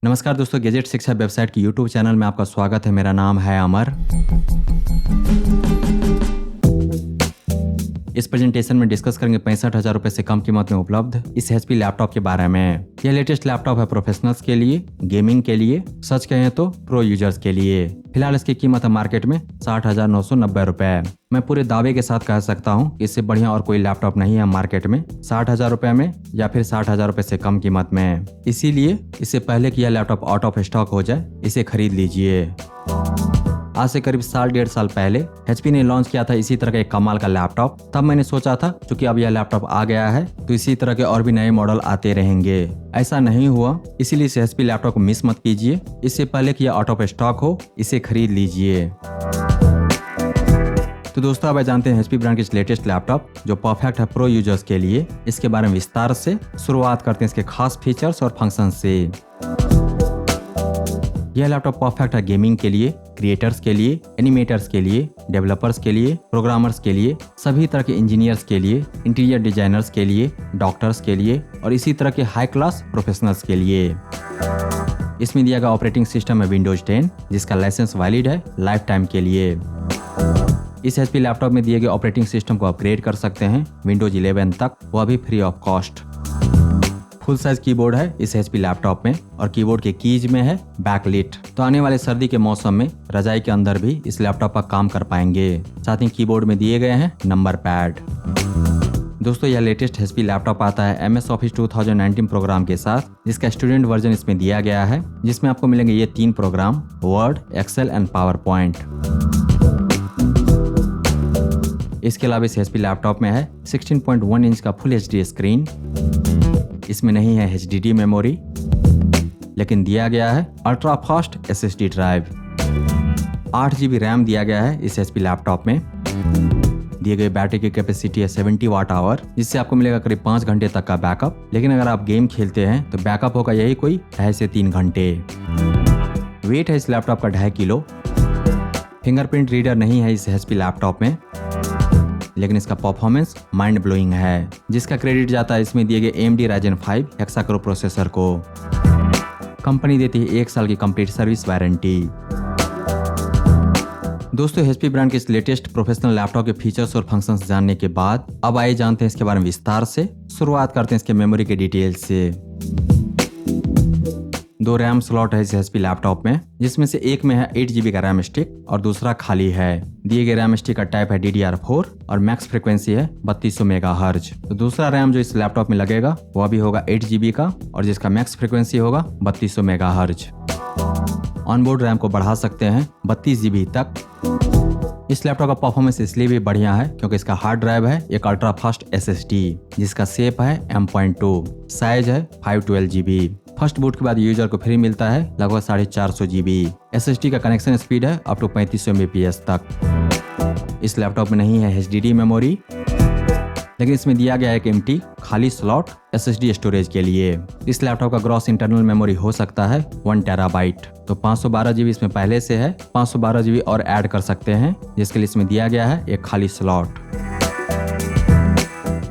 नमस्कार दोस्तों, गैजेट शिक्षा वेबसाइट की यूट्यूब चैनल में आपका स्वागत है। मेरा नाम है अमर। इस प्रेजेंटेशन में डिस्कस करेंगे 65,000 रुपए से कम कीमत में उपलब्ध इस HP लैपटॉप के बारे में। यह लेटेस्ट लैपटॉप है प्रोफेशनल्स के लिए, गेमिंग के लिए, सच कहें तो प्रो यूजर्स के लिए। फिलहाल इसकी कीमत है मार्केट में 60,990 रुपए। मैं पूरे दावे के साथ कह सकता हूँ इससे बढ़िया और कोई लैपटॉप नहीं है मार्केट में 60,000 रुपए में या फिर 60,000 रुपए से कम कीमत में। इसीलिए इससे पहले कि यह लैपटॉप आउट ऑफ स्टॉक हो जाए इसे खरीद लीजिए। आज से करीब साल डेढ़ साल पहले HP ने लॉन्च किया था इसी तरह का एक कमाल का लैपटॉप। तब मैंने सोचा था क्योंकि अब यह लैपटॉप आ गया है तो इसी तरह के और भी नए मॉडल आते रहेंगे। ऐसा नहीं हुआ, इसीलिए इस HP लैपटॉप को मिस मत कीजिए। इससे पहले कि यह आउट ऑफ स्टॉक हो इसे खरीद लीजिए। तो दोस्तों, अब जानते हैं HP ब्रांड के लेटेस्ट लैपटॉप जो परफेक्ट है प्रो यूजर्स के लिए। इसके बारे में विस्तार से शुरुआत करते हैं इसके खास फीचर्स और फंक्शन से। यह लैपटॉप परफेक्ट है गेमिंग के लिए, क्रिएटर्स के लिए, एनिमेटर्स के लिए, डेवलपर्स के लिए, प्रोग्रामर्स के लिए, सभी तरह के इंजीनियर्स के लिए, इंटीरियर डिजाइनर्स के लिए, डॉक्टर्स के लिए और इसी तरह के हाई क्लास प्रोफेशनल्स के लिए। इसमें दिया गया ऑपरेटिंग सिस्टम है विंडोज 10 जिसका लाइसेंस वैलिड है लाइफ टाइम के लिए। इस HP लैपटॉप में दिए गए ऑपरेटिंग सिस्टम को अपग्रेड कर सकते हैं विंडोज 11 तक, वह भी free of cost. Full size keyboard है इस HP लैपटॉप में और कीबोर्ड के कीज में है बैकलिट, तो आने वाले सर्दी के मौसम में रजाई के अंदर भी इस लैपटॉप पर काम कर पाएंगे। साथ ही कीबोर्ड में दिए गए हैं नंबर पैड। दोस्तों, यह लेटेस्ट HP लैपटॉप आता है MS Office 2019 प्रोग्राम के साथ, जिसका स्टूडेंट वर्जन इसमें दिया गया है, जिसमें आपको मिलेंगे ये 3 program word, Excel and PowerPoint. इसके अलावा इस HP लैपटॉप में है 16.1 इंच का फुल HD स्क्रीन। इसमें नहीं है HDD मेमोरी, लेकिन दिया गया है ultra fast SSD drive. 8 GB RAM दिया गया है इस HP लैपटॉप में। दिए गए बैटरी की कैपेसिटी है 70 वाट आवर, जिससे आपको मिलेगा करीब 5 घंटे तक का बैकअप। लेकिन अगर आप गेम खेलते हैं तो बैकअप होगा यही कोई 2.5 से 3 घंटे। वेट है इस लैपटॉप का 2.5 किलो। फिंगरप्रिंट रीडर नहीं है इस HP लैपटॉप में, लेकिन इसका परफॉर्मेंस माइंड ब्लोइंग है, जिसका क्रेडिट जाता है इसमें दिए गए AMD Ryzen 5 हेक्सा-कोर प्रोसेसर को। कंपनी देती है 1 साल की कंप्लीट सर्विस वारंटी। दोस्तों, HP ब्रांड के इस लेटेस्ट प्रोफेशनल लैपटॉप के फीचर्स और फंक्शंस जानने के बाद अब आइए जानते हैं इसके बारे में विस्तार से। शुरुआत करते हैं इसके मेमोरी के डिटेल्स से। 2 रैम स्लॉट है इस HP लैपटॉप में, जिसमें से एक में है 8 GB का रैम स्टिक और दूसरा खाली है। दिए गए रैम स्टिक का टाइप है DDR4 और मैक्स फ्रीक्वेंसी है 3200 मेगाहर्ट्ज। तो दूसरा रैम जो इस लैपटॉप में लगेगा वह भी होगा 8 GB का और जिसका मैक्स फ्रीक्वेंसी होगा 3200 मेगाहर्ट्ज। ऑनबोर्ड रैम को बढ़ा सकते हैं 32 GB तक। इस लैपटॉप का परफॉर्मेंस इसलिए भी बढ़िया है क्योंकि इसका हार्ड ड्राइव है एक अल्ट्रा फास्ट SSD जिसका शेप है M.2, साइज है 512 GB। फर्स्ट बूट के बाद यूजर को फ्री मिलता है लगभग 450 GB। SSD का कनेक्शन स्पीड है अप टू 3500 Mbps तक। इस लैपटॉप में नहीं है HDD मेमोरी, लेकिन इसमें दिया गया है एक एम्प्टी खाली स्लॉट SSD स्टोरेज के लिए। इस लैपटॉप का ग्रॉस इंटरनल मेमोरी हो सकता है 1 टेराबाइट। तो 512 GB इसमें पहले से है, 512 GB और ऐड कर सकते हैं, जिसके लिए इसमें दिया गया है एक खाली स्लॉट।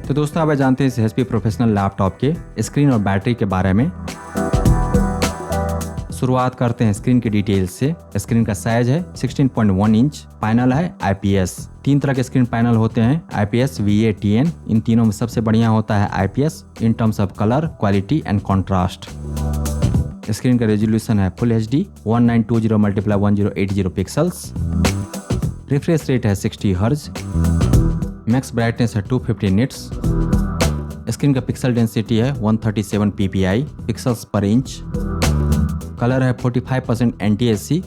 तो दोस्तों, अब जानते हैं इस HP प्रोफेशनल लैपटॉप के स्क्रीन और बैटरी के बारे में। शुरुआत करते हैं स्क्रीन की डिटेल्स से। स्क्रीन का साइज है 16.1 इंच, पैनल है IPS। 3 तरह के स्क्रीन पैनल होते हैं IPS, VA, TN। इन तीनों में सबसे बढ़िया होता है IPS in terms of colour, quality and contrast. Screen का रेजोल्यूशन है full HD 1920x1080 pixels. Refresh rate है 60 हर्ट्ज। मैक्स ब्राइटनेस है 250 निट्स। स्क्रीन का पिक्सल डेंसिटी है 137 ppi पिक्सल्स पर इंच। कलर है 45% NTSC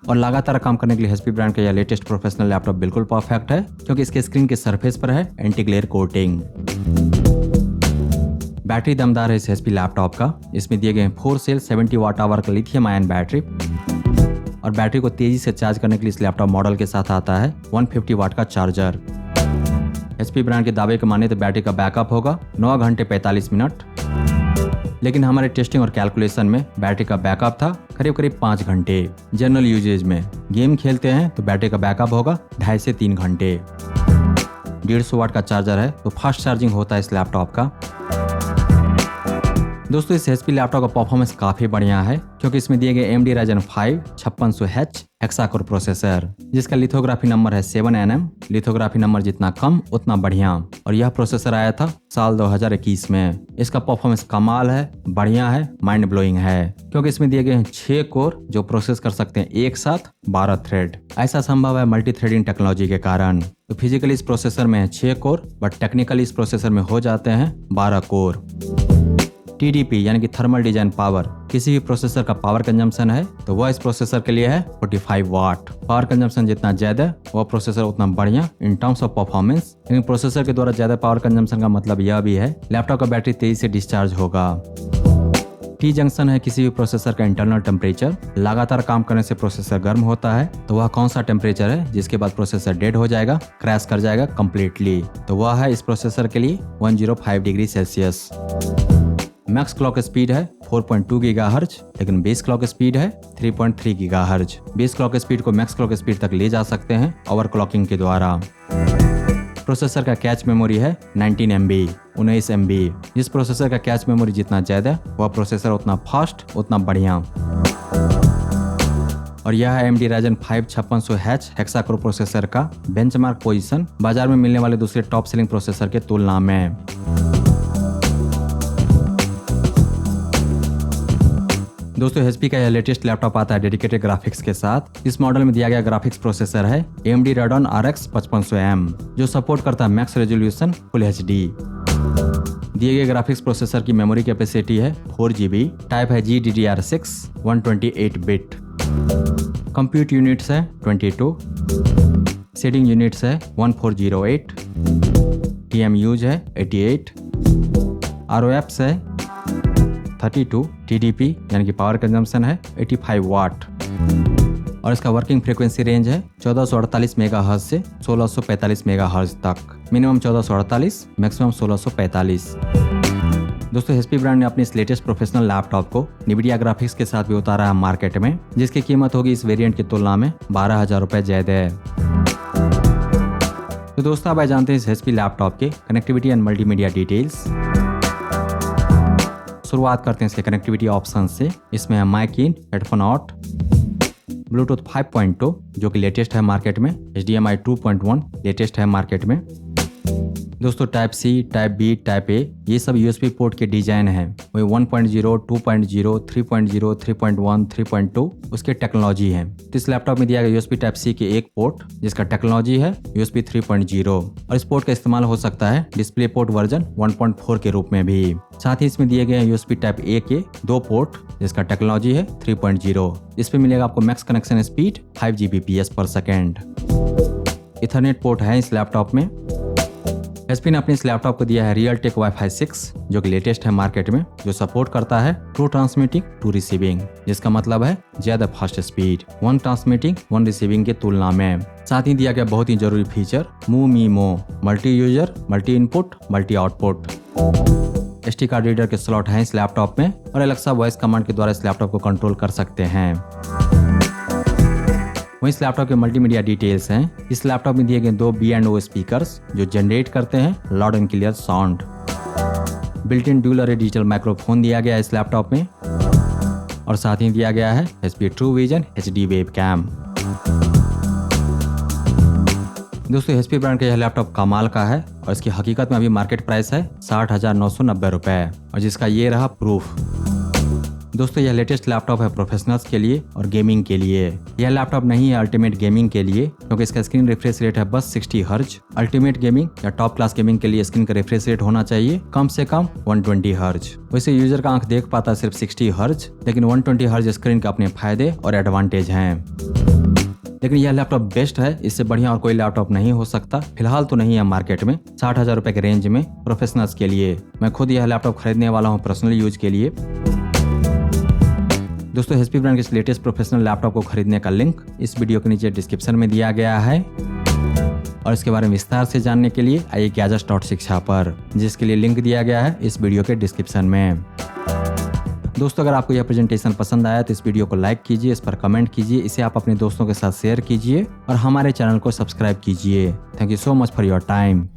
और लगातार काम करने के लिए HP ब्रांड का यह लेटेस्ट प्रोफेशनल लैपटॉप बिल्कुल परफेक्ट है क्योंकि इसके स्क्रीन के सरफेस पर है एंटी ग्लेयर कोटिंग। बैटरी दमदार है इस HP लैपटॉप का। इसमें दिए गए 4 सेल 70 वाट आवर का लिथियम आयन बैटरी और बैटरी को तेजी से चार्ज करने के लिए इस लैपटॉप मॉडल के साथ आता है 150 वाट का चार्जर। HP ब्रांड के दावे के माने तो बैटरी का बैकअप होगा 9 घंटे 45 मिनट, लेकिन हमारे टेस्टिंग और कैलकुलेशन में बैटरी का बैकअप था करीब 5 घंटे। जनरल यूजेज में गेम खेलते हैं तो बैटरी का बैकअप होगा 2.5 से 3 घंटे। 150 वाट का चार्जर है तो फास्ट चार्जिंग होता है इस लैपटॉप का। दोस्तों इस HP लैपटॉप का परफॉर्मेंस काफी बढ़िया है क्योंकि इसमें दिए गए AMD Ryzen 5 5600H hexa core processor, जिसका लिथोग्राफी नंबर है 7nm। लिथोग्राफी नंबर जितना कम उतना बढ़िया, और यह प्रोसेसर आया था साल 2021 में। इसका परफॉर्मेंस कमाल है, बढ़िया है, माइंड ब्लोइंग है क्योंकि इसमें दिए गए हैं 6 कोर जो प्रोसेस कर सकते हैं एक साथ 12 थ्रेड। ऐसा संभव है मल्टी थ्रेडिंग टेक्नोलॉजी के कारण। तो फिजिकली इस प्रोसेसर में है 6 कोर, बट टेक्निकली इस प्रोसेसर में हो जाते हैं 12 कोर। TDP यानी कि थर्मल डिजाइन पावर, किसी भी प्रोसेसर का पावर कंजम्पशन है तो वह इस प्रोसेसर के लिए है 45 वाट। पावर कंजम्पशन जितना ज्यादा वह प्रोसेसर उतना बढ़िया इन टर्म्स ऑफ परफॉर्मेंस। लेकिन प्रोसेसर के द्वारा ज्यादा पावर कंजम्पशन का मतलब यह भी है लैपटॉप का बैटरी तेजी से डिस्चार्ज होगा। T जंक्शन है किसी भी प्रोसेसर का इंटरनल टेम्परेचर। लगातार काम करने से प्रोसेसर गर्म होता है, तो वह कौन सा टेम्परेचर है जिसके बाद प्रोसेसर डेड हो जाएगा, क्रैश कर जाएगा कंप्लीटली, तो वह है इस प्रोसेसर के लिए 105 degree Celsius. Max clock speed है 4.2 गीगाहर्ट्ज, लेकिन बेस क्लॉक स्पीड है 3.3 गीगाहर्ट्ज। बेस क्लॉक स्पीड को मैक्स क्लॉक स्पीड तक ले जा सकते हैं ओवर क्लॉकिंग के द्वारा। प्रोसेसर का कैच मेमोरी है 19 MB। जिस प्रोसेसर का कैच मेमोरी जितना ज्यादा वह प्रोसेसर उतना फास्ट उतना बढ़िया। और यह है AMD Ryzen 5 5600H hexa core processor का बेंचमार्क पोजीशन बाजार में मिलने वाले दूसरे टॉप सेलिंग प्रोसेसर के तुलना में। दोस्तों HP का यह लेटेस्ट लैपटॉप आता है डेडिकेटेड ग्राफिक्स के साथ। इस मॉडल में दिया गया ग्राफिक्स प्रोसेसर है AMD Radeon RX 5500M, जो सपोर्ट करता है मैक्स रेजोल्यूशन फुल HD। दिए गए ग्राफिक्स प्रोसेसर की मेमोरी कैपेसिटी है 4GB, टाइप है GDDR6 128 बिट। कंप्यूट यूनिट्स है 22, शेडिंग यूनिट्स है 1408, TMUs है 88, ROFs है 32, TDP यानी कि पावर कंजम्पशन है 85 वाट, और इसका वर्किंग फ्रीक्वेंसी रेंज है 1448 मेगाहर्ट्ज से 1645 मेगाहर्ट्ज तक। Minimum 1448, maximum 1645। दोस्तों HP ब्रांड ने अपने इस लेटेस्ट प्रोफेशनल लैपटॉप को NVIDIA ग्राफिक्स के साथ भी उतारा है मार्केट में, जिसकी कीमत होगी इस वेरिएंट की तुलना में 12,000 रुपए ज्यादा है। तो दोस्तों अब जानते हैं इस HP लैपटॉप के कनेक्टिविटी एंड मल्टीमीडिया डिटेल्स। शुरुआत करते हैं इसके कनेक्टिविटी ऑप्शन से। इसमें है mic in, headphone out, Bluetooth 5.2 जो कि लेटेस्ट है मार्केट में, HDMI 2.1 लेटेस्ट है मार्केट में। दोस्तों type C, type B, type A ये सब USB पोर्ट के डिजाइन है। वही 1.0, 2.0, 3.0, 3.1, 3.2 उसके टेक्नोलॉजी है। तो इस लैपटॉप में दिया गया USB टाइप C के एक पोर्ट जिसका टेक्नोलॉजी है USB 3.0, और इस पोर्ट का इस्तेमाल हो सकता है डिस्प्ले पोर्ट वर्जन 1.4 के रूप में भी। साथ ही इसमें दिए गए हैं USB टाइप A के 2 पोर्ट जिसका टेक्नोलॉजी है 3.0। इस पे मिलेगा आपको मैक्स कनेक्शन स्पीड 5 Gbps पर सेकेंड। इथरनेट पोर्ट है इस लैपटॉप में। HP ने अपने इस लैपटॉप को दिया है Realtek Wi-Fi 6 जो कि लेटेस्ट है मार्केट में, जो सपोर्ट करता है ट्रू ट्रांसमिटिंग टू रिसीविंग, जिसका मतलब है ज्यादा फास्ट स्पीड 1 ट्रांसमिटिंग 1 रिसीविंग के तुलना में। साथ ही दिया गया बहुत ही जरूरी feature MoMeMo, multi user, multi input, multi output. SD card reader के स्लॉट हैं इस लैपटॉप में, और Alexa वॉइस कमांड के द्वारा इस लैपटॉप को कंट्रोल कर सकते हैं। वहीं इस लैपटॉप के मल्टीमीडिया डिटेल्स हैं। इस लैपटॉप में दिए गए 2 B&O स्पीकर्स जो जनरेट करते हैं loud and clear sound. Built in dual अरे डिजिटल माइक्रोफोन दिया गया है इस लैपटॉप में, और साथ ही दिया गया है HP true vision HD webcam. दोस्तों HP ब्रांड का यह लैपटॉप कमाल का है, और इसकी हकीकत में अभी मार्केट प्राइस है 60,990 रुपए, और जिसका ये रहा प्रूफ। दोस्तों यह लेटेस्ट लैपटॉप है प्रोफेशनल्स के लिए और गेमिंग के लिए। यह लैपटॉप नहीं है अल्टीमेट गेमिंग के लिए, क्योंकि इसका स्क्रीन रिफ्रेश रेट है बस 60 हर्ज। अल्टीमेट गेमिंग या टॉप क्लास गेमिंग के लिए स्क्रीन का रिफ्रेश रेट होना चाहिए कम से कम 120 हर्ज। वैसे यूजर का आंख देख पाता है सिर्फ 60 हर्ज, लेकिन 120 हर्ज स्क्रीन के अपने फायदे और एडवांटेज हैं। लेकिन यह लैपटॉप बेस्ट है, इससे बढ़िया और कोई लैपटॉप नहीं हो सकता। फिलहाल तो नहीं है मार्केट में 60,000 रुपए के रेंज में प्रोफेशनल्स के लिए। मैं खुद यह लैपटॉप खरीदने वाला हूँ पर्सनल यूज के लिए। दोस्तों HP ब्रांड के इस लेटेस्ट प्रोफेशनल लैपटॉप को खरीदने का लिंक इस वीडियो के नीचे डिस्क्रिप्शन में दिया गया है, और इसके बारे में विस्तार से जानने के लिए आइए Gadgets.शिक्षा पर, जिसके लिए लिंक दिया गया है इस वीडियो के डिस्क्रिप्शन में। दोस्तों अगर आपको यह प्रेजेंटेशन पसंद आया तो इस वीडियो को लाइक कीजिए, इस पर कमेंट कीजिए, इसे आप अपने दोस्तों के साथ शेयर कीजिए, और हमारे चैनल को सब्सक्राइब कीजिए। Thank you so much for your time.